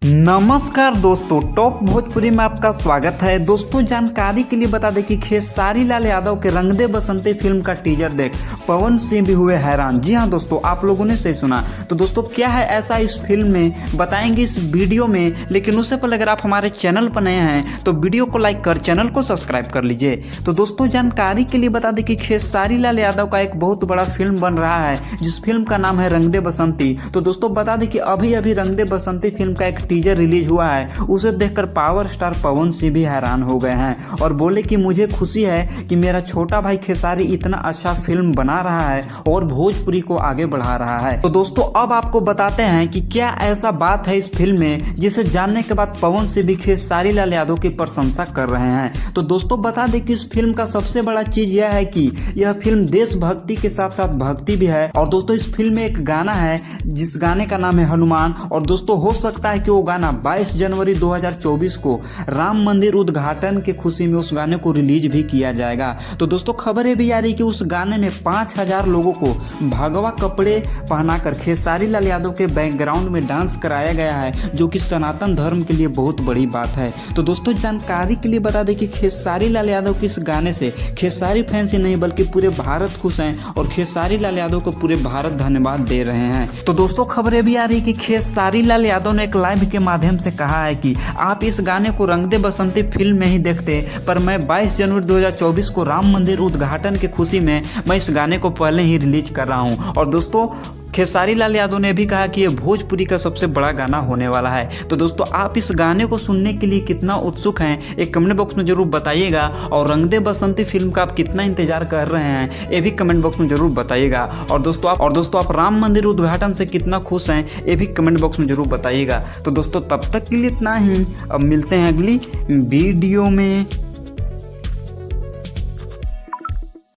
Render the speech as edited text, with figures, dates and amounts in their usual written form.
नमस्कार दोस्तों, टॉप भोजपुरी में आपका स्वागत है। दोस्तों, जानकारी के लिए बता दें कि खेसारी लाल यादव के रंग दे बसंती फिल्म का टीजर देख पवन सिंह भी हुए हैरान। जी हां दोस्तों, आप लोगों ने सही सुना। तो दोस्तों, क्या है ऐसा इस फिल्म में बताएंगे इस वीडियो में। लेकिन उससे पहले अगर आप हमारे चैनल पर नए हैं तो वीडियो को लाइक कर चैनल को सब्सक्राइब कर लीजिए। तो दोस्तों, जानकारी के लिए बता दें कि खेसारी लाल यादव का एक बहुत बड़ा फिल्म बन रहा है जिस फिल्म का नाम है रंग दे बसंती। तो दोस्तों, बता दें कि अभी अभी रंग दे बसंती फिल्म का एक टीजर रिलीज हुआ है। उसे देखकर पावर स्टार पवन सिंह भी हैरान हो गए हैं और बोले कि मुझे खुशी है कि मेरा छोटा भाई खेसारी इतना अच्छा फिल्म बना रहा है और भोजपुरी को आगे बढ़ा रहा है। तो दोस्तों, अब आपको बताते हैं कि क्या ऐसा बात है इस फिल्म में जिसे जानने के बाद पवन सिंह भी खेसारी लाल यादव की प्रशंसा कर रहे हैं। तो दोस्तों, बता दें कि इस फिल्म का सबसे बड़ा चीज यह है कि यह फिल्म देशभक्ति के साथ साथ भक्ति भी है। और दोस्तों, इस फिल्म में एक गाना है जिस गाने का नाम है हनुमान। और दोस्तों, हो सकता है कि वो गाना 22 जनवरी 2024 को राम मंदिर उद्घाटन के खुशी में उस गाने को रिलीज भी किया जाएगा। तो दोस्तों, खबरें भी आ रही कि उस गाने में 5000 लोगों को भगवा कपड़े पहनाकर खेसारी लाल यादव के बैकग्राउंड में डांस कराया गया है, जो कि सनातन धर्म के लिए बहुत बड़ी बात है। तो दोस्तों, जानकारी के लिए बता दें कि खेसारी लाल यादव के इस गाने से खेसारी फैंस ही नहीं बल्कि पूरे भारत खुश हैं और खेसारी लाल यादव को पूरे भारत धन्यवाद दे रहे हैं। तो दोस्तों, खबरें भी आ रही कि खेसारी लाल यादव ने एक लाइव के माध्यम से कहा है कि आप इस गाने को रंग दे बसंती फिल्म में ही देखते, पर मैं 22 जनवरी 2024 को राम मंदिर उद्घाटन की खुशी में मैं इस गाने को पहले ही रिलीज कर रहा हूं। और दोस्तों, खेसारी लाल यादव ने भी कहा कि ये भोजपुरी का सबसे बड़ा गाना होने वाला है। तो दोस्तों, आप इस गाने को सुनने के लिए कितना उत्सुक हैं एक कमेंट बॉक्स में जरूर बताइएगा। और रंग दे बसंती फिल्म का आप कितना इंतजार कर रहे हैं ये भी कमेंट बॉक्स में जरूर बताइएगा। और दोस्तों आप राम मंदिर उद्घाटन से कितना खुश हैं ये भी कमेंट बॉक्स में जरूर बताइएगा। तो दोस्तों, तब तक के लिए इतना ही। अब मिलते हैं अगली वीडियो में।